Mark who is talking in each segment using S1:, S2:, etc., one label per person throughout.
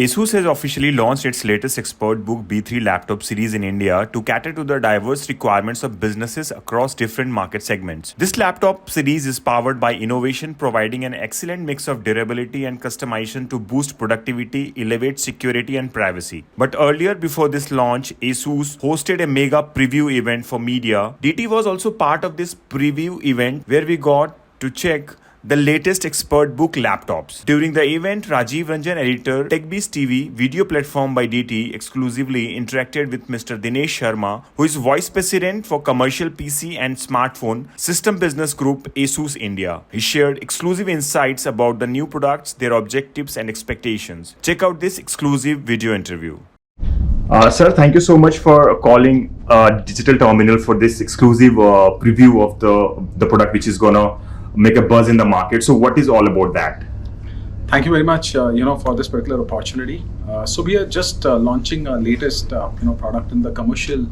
S1: ASUS has officially launched its latest ExpertBook B3 laptop series in India to cater to the diverse requirements of businesses across different market segments. This laptop series is powered by innovation, providing an excellent mix of durability and customization to boost productivity, elevate security and privacy. But earlier, before this launch, ASUS hosted a mega preview event for media. DT was also part of this preview event where we got to check the latest ExpertBook laptops. During the event, Rajeev Ranjan, editor, Techbiz TV, video platform by DT, exclusively interacted with Mr. Dinesh Sharma, who is Vice President for Commercial PC and Smartphone System Business Group, ASUS India. He shared exclusive insights about the new products, their objectives and expectations. Check out this exclusive video interview. Sir, thank you so much for calling Digital Terminal for this exclusive preview of the product which is gonna make a buzz in the market. So what is all about that?
S2: Thank you very much for this particular opportunity. So we are just launching our latest product in the commercial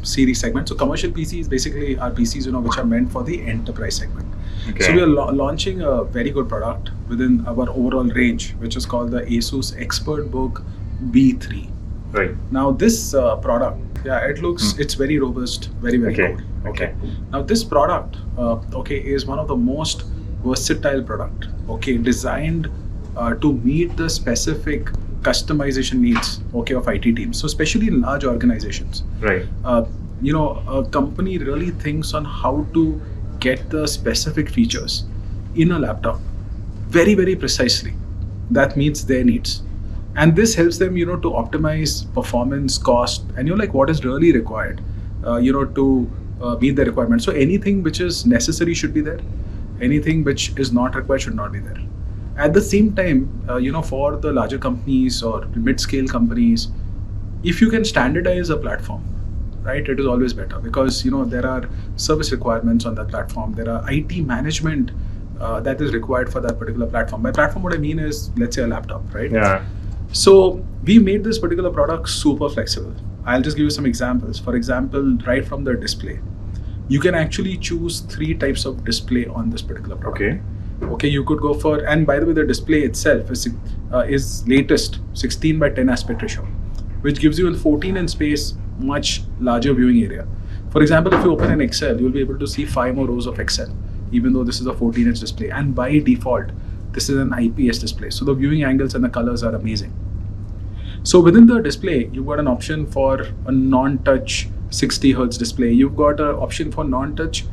S2: series segment. So commercial PCs basically are PCs which are meant for the enterprise segment. Okay. So we are launching a very good product within our overall range, which is called the ASUS ExpertBook B3.
S1: Right.
S2: Now this product, it looks, it's very robust, very cool. Okay. Now this product, is one of the most versatile product. Designed to meet the specific customization needs. Of IT teams. So especially in large organizations.
S1: Right.
S2: A company really thinks on how to get the specific features in a laptop very, very precisely that meets their needs. And this helps them, to optimize performance, cost, and what is really required, to meet the requirements. So anything which is necessary should be there. Anything which is not required should not be there. At the same time, for the larger companies or mid-scale companies, if you can standardize a platform, right, it is always better because, there are service requirements on that platform. There are IT management that is required for that particular platform. By platform, what I mean is, let's say a laptop, right?
S1: Yeah.
S2: So we made this particular product super flexible. I'll just give you some examples. For example, right from the display, you can actually choose 3 types of display on this particular product. Okay, you could go for, and by the way, the display itself is latest 16 by 10 aspect ratio, which gives you in 14-inch space much larger viewing area. For example, if you open an Excel, you'll be able to see 5 more rows of Excel, even though this is a 14-inch display. And by default, this is an IPS display. So the viewing angles and the colors are amazing. So within the display, you've got an option for a non-touch 60 Hz display. You've got an option for non-touch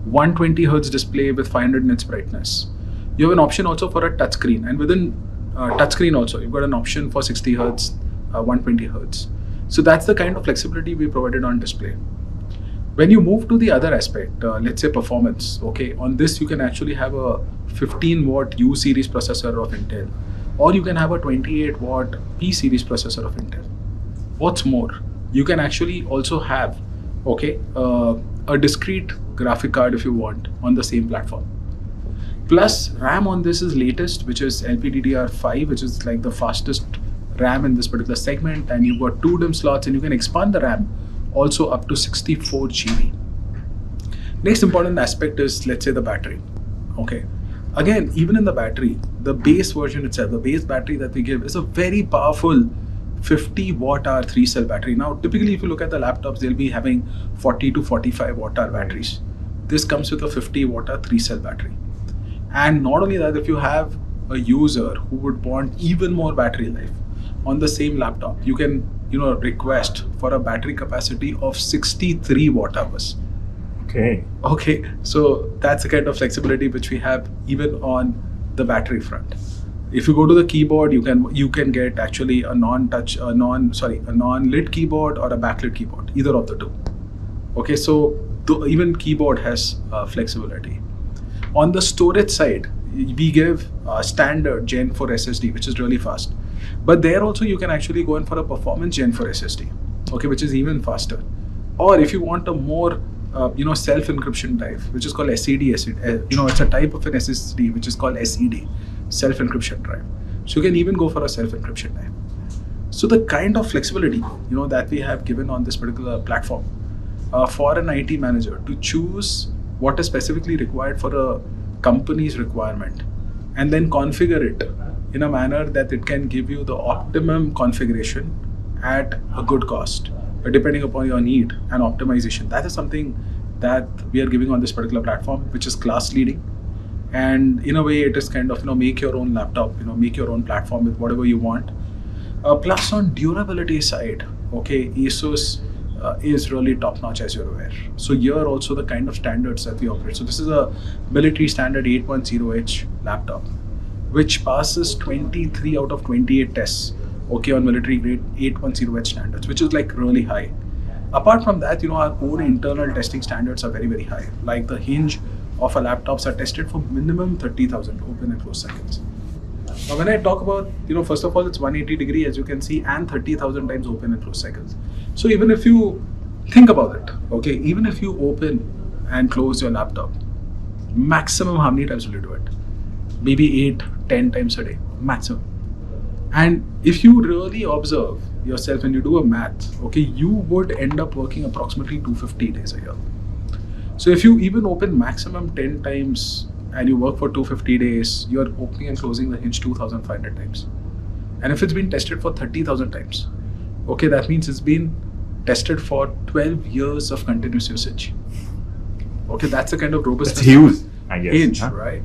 S2: 120 Hz display with 500 nits brightness. You have an option also for a touchscreen. And within touchscreen also, you've got an option for 60 Hz, 120 Hz. So that's the kind of flexibility we provided on display. When you move to the other aspect, let's say performance, on this you can actually have a 15 watt U series processor of Intel, or you can have a 28 watt P series processor of Intel. What's more, you can actually also have, a discrete graphic card if you want on the same platform. Plus RAM on this is latest, which is LPDDR5, which is like the fastest RAM in this particular segment, and you've got 2 DIMM slots, and you can expand the RAM also up to 64 GB. Next important aspect is, let's say, the battery. Again, even in the battery, the base version itself, the base battery that we give is a very powerful 50 watt-hour 3-cell battery. Now, typically, if you look at the laptops, they'll be having 40 to 45 watt-hour batteries. This comes with a 50 watt-hour 3-cell battery. And not only that, if you have a user who would want even more battery life on the same laptop, you can request for a battery capacity of 63 watt-hours. Okay, so that's the kind of flexibility which we have even on the battery front. If you go to the keyboard, you can get actually a non-lit keyboard or a backlit keyboard, either of the two. So even keyboard has flexibility. On the storage side, we give a standard Gen 4 SSD, which is really fast. But there also you can actually go in for a performance Gen 4 SSD, which is even faster. Or if you want a more self-encryption type, which is called SED. It's a type of an SSD which is called SED, self-encryption drive. So you can even go for a self-encryption type. So the kind of flexibility that we have given on this particular platform for an IT manager to choose what is specifically required for a company's requirement and then configure it in a manner that it can give you the optimum configuration at a good cost, depending upon your need and optimization. That is something that we are giving on this particular platform, which is class leading. And in a way, it is kind of, make your own laptop, make your own platform with whatever you want. Plus on durability side, okay, ASUS is really top notch, as you're aware. So here also the kind of standards that we operate. So this is a military standard 810H laptop, which passes 23 out of 28 tests, okay, on military grade 810H standards, which is like really high. Apart from that, our own internal testing standards are very, very high. Like the hinge of our laptops are tested for minimum 30,000 open and close cycles. Now, when I talk about, first of all, it's 180 degree, as you can see, and 30,000 times open and close cycles. So even if you think about it, okay, even if you open and close your laptop, maximum how many times will you do it? Maybe 8-10 times a day, maximum. And if you really observe yourself and you do a math, okay, you would end up working approximately 250 days a year. So if you even open maximum 10 times and you work for 250 days, you're opening and closing the hinge 2,500 times. And if it's been tested for 30,000 times, okay, that means it's been tested for 12 years of continuous usage. Okay, that's the kind of robustness.
S1: That's huge, I guess.
S2: Hinge, right?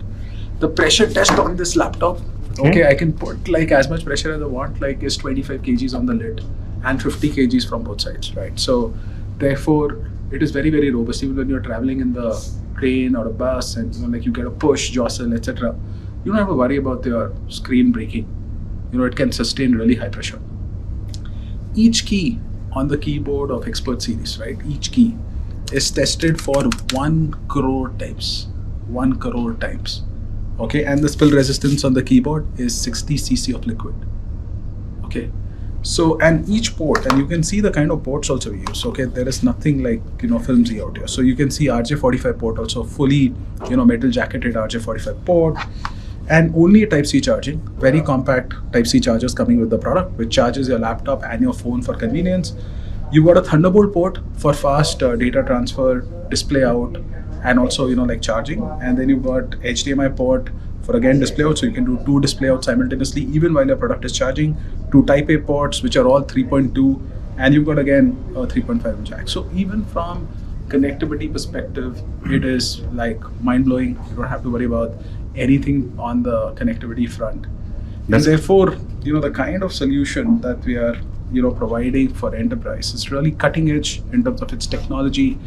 S2: The pressure test on this laptop, okay, I can put like as much pressure as I want, like is 25 kgs on the lid and 50 kgs from both sides, right? So therefore, it is very, very robust. Even when you're traveling in the train or a bus and like you get a push, jostle, etc., you don't have to worry about your screen breaking. It can sustain really high pressure. Each key on the keyboard of Expert series, right? Each key is tested for 1 crore times. 1 crore times. Okay, and the spill resistance on the keyboard is 60 cc of liquid. Okay, so and each port, and you can see the kind of ports also we use. Okay, there is nothing like flimsy out here. So you can see RJ45 port also, fully metal jacketed RJ45 port, and only Type-C charging. Very compact Type-C chargers coming with the product, which charges your laptop and your phone for convenience. You got a Thunderbolt port for fast data transfer, display out, and also like charging. And then you've got HDMI port for again display out, so you can do 2 display out simultaneously even while your product is charging. 2 Type-A ports, which are all 3.2, and you've got again a 3.5 jack. So even from connectivity perspective, it is like mind-blowing. You don't have to worry about anything on the connectivity front. And therefore, the kind of solution that we are providing for enterprise is really cutting edge in terms of its technology,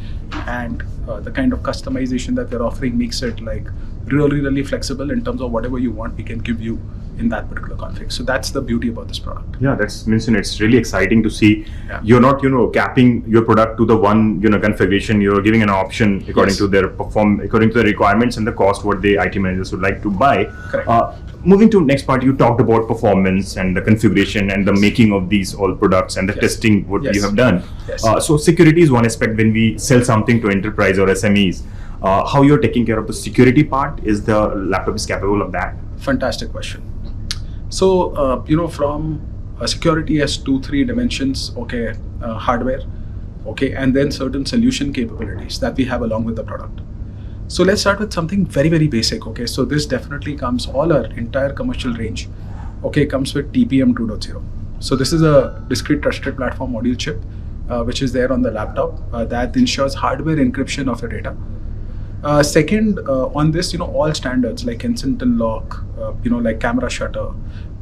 S2: and the kind of customization that we're offering makes it like really, really flexible in terms of whatever you want, we can give you in that particular config. So that's the beauty about this product.
S1: Yeah, that's mentioned. It's really exciting to see. Yeah. You're not, capping your product to the one, configuration. You're giving an option according to their according to the requirements and the cost what the IT managers would like to buy.
S2: Correct.
S1: Moving to next part, you talked about performance and the configuration and the making of these all products and the testing what you have done.
S2: Yes.
S1: So security is one aspect when we sell something to enterprise or SMEs. How you're taking care of the security part? Is the laptop is capable of that?
S2: Fantastic question. So from security has 2-3 dimensions. Okay, hardware, okay, and then certain solution capabilities that we have along with the product. So let's start with something very, very basic. Okay, so this definitely comes, all our entire commercial range, okay, comes with TPM 2.0. So this is a discrete trusted platform module chip, which is there on the laptop that ensures hardware encryption of your data. Second, on this, all standards like Kensington lock, like camera shutter,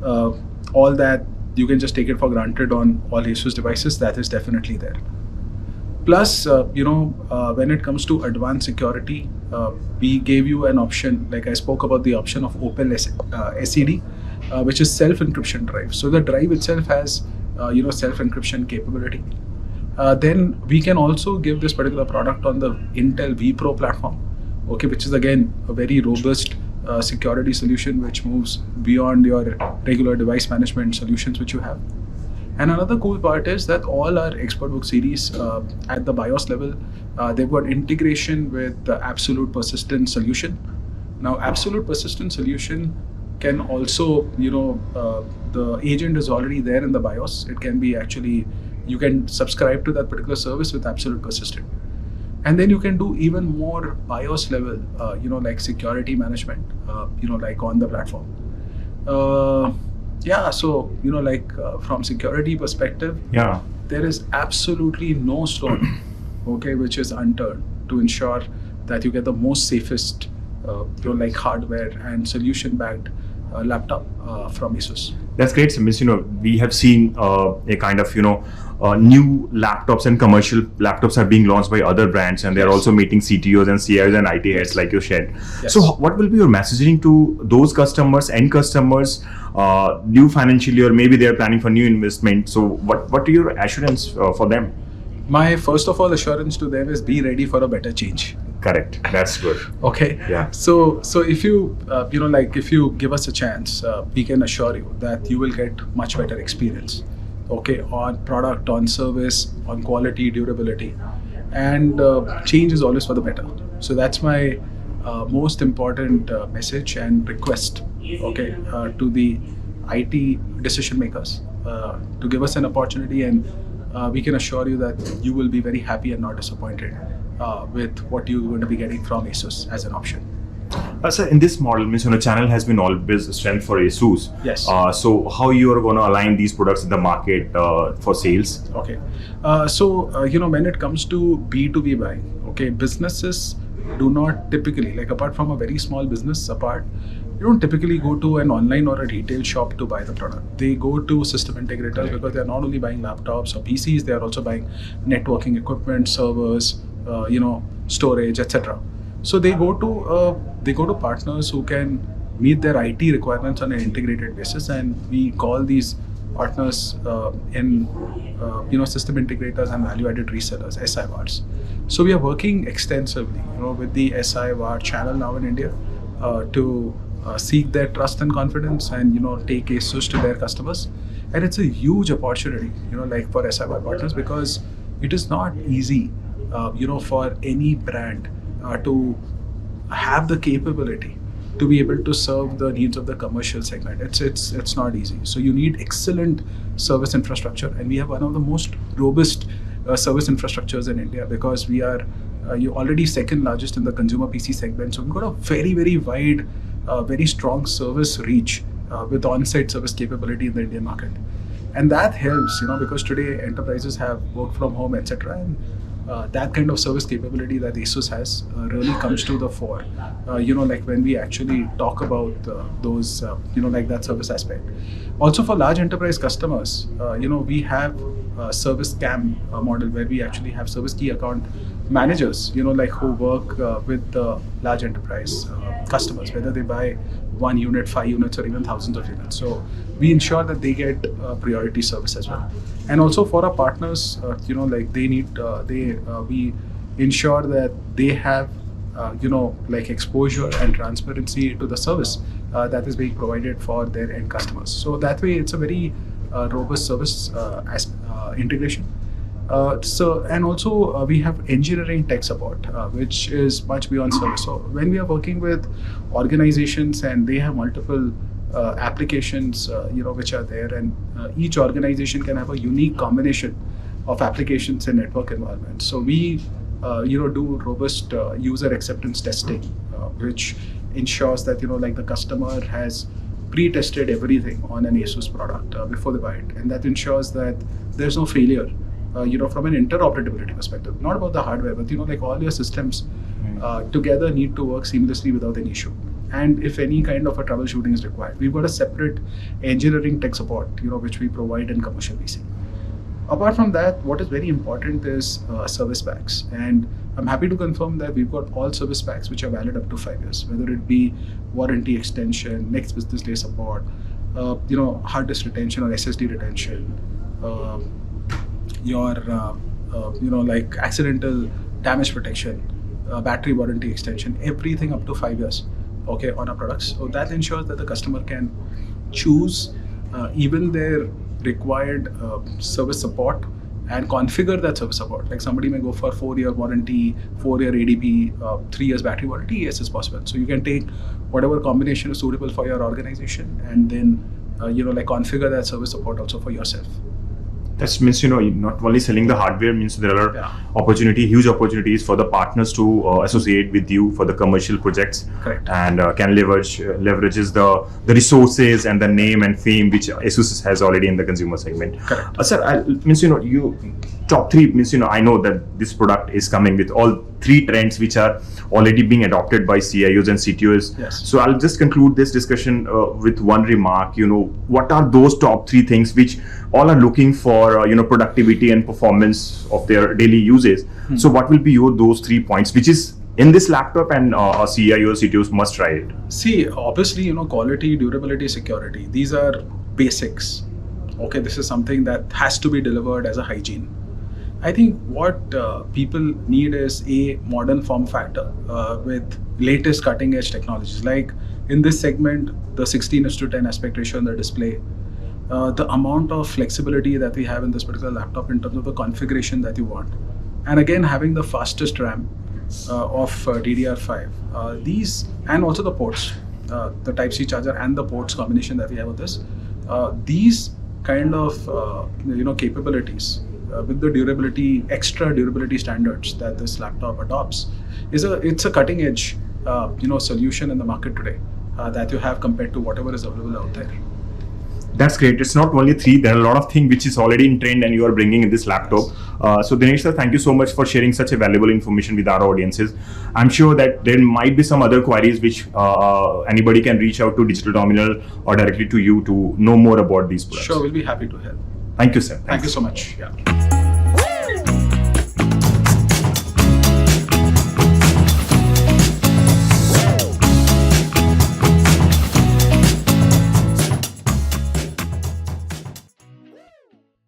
S2: all that, you can just take it for granted on all ASUS devices. That is definitely there. Plus, when it comes to advanced security, we gave you an option, like I spoke about the option of Open SED, which is self-encryption drive. So the drive itself has, self-encryption capability. Then we can also give this particular product on the Intel vPro platform, okay, which is again a very robust security solution which moves beyond your regular device management solutions which you have. And another cool part is that all our ExpertBook series at the BIOS level, they've got integration with the absolute persistent solution. Now, absolute persistent solution can also, the agent is already there in the BIOS. It can be actually, you can subscribe to that particular service with absolute persistent. And then you can do even more BIOS level, like security management, like on the platform. Yeah, so from security perspective,
S1: Yeah.
S2: there is absolutely no stone, okay, which is unturned to ensure that you get the most safest, hardware and solution-backed laptop from ASUS.
S1: That's great. So, Miss, we have seen a kind of, new laptops and commercial laptops are being launched by other brands, and they're
S2: Yes.
S1: also meeting CTOs and CIOs and IT heads like you shared.
S2: Yes.
S1: So, what will be your messaging to those customers, end customers, new financially, or maybe they're planning for new investment? So, what are your assurance for them?
S2: My first of all assurance to them is be ready for a better change.
S1: Correct. That's good.
S2: Okay.
S1: Yeah.
S2: So if you if you give us a chance, we can assure you that you will get much better experience. Okay, on product, on service, on quality, durability, and change is always for the better. So that's my most important message and request. Okay, to the IT decision makers to give us an opportunity, and we can assure you that you will be very happy and not disappointed with what you're going to be getting from ASUS as an option.
S1: Sir, in this model, means channel has been always a strength for ASUS.
S2: Yes.
S1: So how you are going to align these products in the market for sales?
S2: Okay. When it comes to B2B buying, okay, businesses do not typically, apart from a very small business apart, you don't typically go to an online or a retail shop to buy the product. They go to system integrators because they're not only buying laptops or PCs, they are also buying networking equipment, servers, storage, etc. So they go to partners who can meet their IT requirements on an integrated basis, and we call these partners system integrators and value-added resellers, SIVARs. So we are working extensively, with the SIVAR channel now in India to seek their trust and confidence, and take ASUS to their customers. And it's a huge opportunity, for SIVAR partners, because it is not easy, for any brand to have the capability to be able to serve the needs of the commercial segment. It's not easy. So you need excellent service infrastructure, and we have one of the most robust service infrastructures in India, because we are already second largest in the consumer PC segment. So we've got a very, very wide, very strong service reach with on-site service capability in the Indian market. And that helps, because today enterprises have work from home, etc. And that kind of service capability that ASUS has really comes to the fore, when we actually talk about those, that service aspect. Also for large enterprise customers, we have a service CAM model where we actually have service key account managers, who work with the large enterprise customers, whether they buy 1 unit, 5 units, or even thousands of units. So we ensure that they get priority service as well. And also for our partners, we ensure that they have, exposure and transparency to the service that is being provided for their end customers. So that way, it's a very robust service integration. And also we have engineering tech support, which is much beyond service. So when we are working with organizations and they have multiple applications, which are there, and each organization can have a unique combination of applications and network environments. So we, do robust user acceptance testing, which ensures that the customer has pre-tested everything on an ASUS product before they buy it, and that ensures that there's no failure. From an interoperability perspective, not about the hardware, but all your systems together need to work seamlessly without any issue. And if any kind of a troubleshooting is required, we've got a separate engineering tech support, which we provide in commercial PC. Apart from that, what is very important is service packs, and I'm happy to confirm that we've got all service packs which are valid up to 5 years, whether it be warranty extension, next business day support, hard disk retention or SSD retention, your accidental damage protection, battery warranty extension, everything up to 5 years, okay, on our products. So that ensures that the customer can choose even their required service support and configure that service support. Like somebody may go for 4-year warranty, 4-year ADP, 3 years battery warranty. Yes, it's possible. So you can take whatever combination is suitable for your organization, and then configure that service support also for yourself.
S1: That means, not only selling the hardware, means there are huge opportunities for the partners to associate with you for the commercial projects.
S2: Correct.
S1: And can leverages the resources and the name and fame which ASUS has already in the consumer segment.
S2: Correct.
S1: Sir, means, you top three means, I know that this product is coming with all three trends which are already being adopted by CIOs and CTOs.
S2: Yes.
S1: So I'll just conclude this discussion with one remark. What are those top three things which all are looking for, productivity and performance of their daily uses? So what will be those 3 points which is in this laptop and CIOs, CTOs must try it?
S2: See, obviously, quality, durability, security. These are basics. Okay, this is something that has to be delivered as a hygiene. I think what people need is a modern form factor with latest cutting edge technologies. Like in this segment, the 16:10 aspect ratio in the display, the amount of flexibility that we have in this particular laptop in terms of the configuration that you want. And again, having the fastest RAM of DDR5. These, and also the ports, the Type-C charger and the ports combination that we have with this. These kind of capabilities with the durability, extra durability standards that this laptop adopts, it's a cutting edge solution in the market today that you have compared to whatever is available out there.
S1: That's great. It's not only three, there are a lot of things which is already in trend and you are bringing in this laptop. So Dinesh sir, thank you so much for sharing such a valuable information with our audiences. I'm sure that there might be some other queries which anybody can reach out to Digital Terminal or directly to you to know more about these products.
S2: Sure, we'll be happy to help.
S1: Thank you, sir.
S2: Thank you so much. Yeah.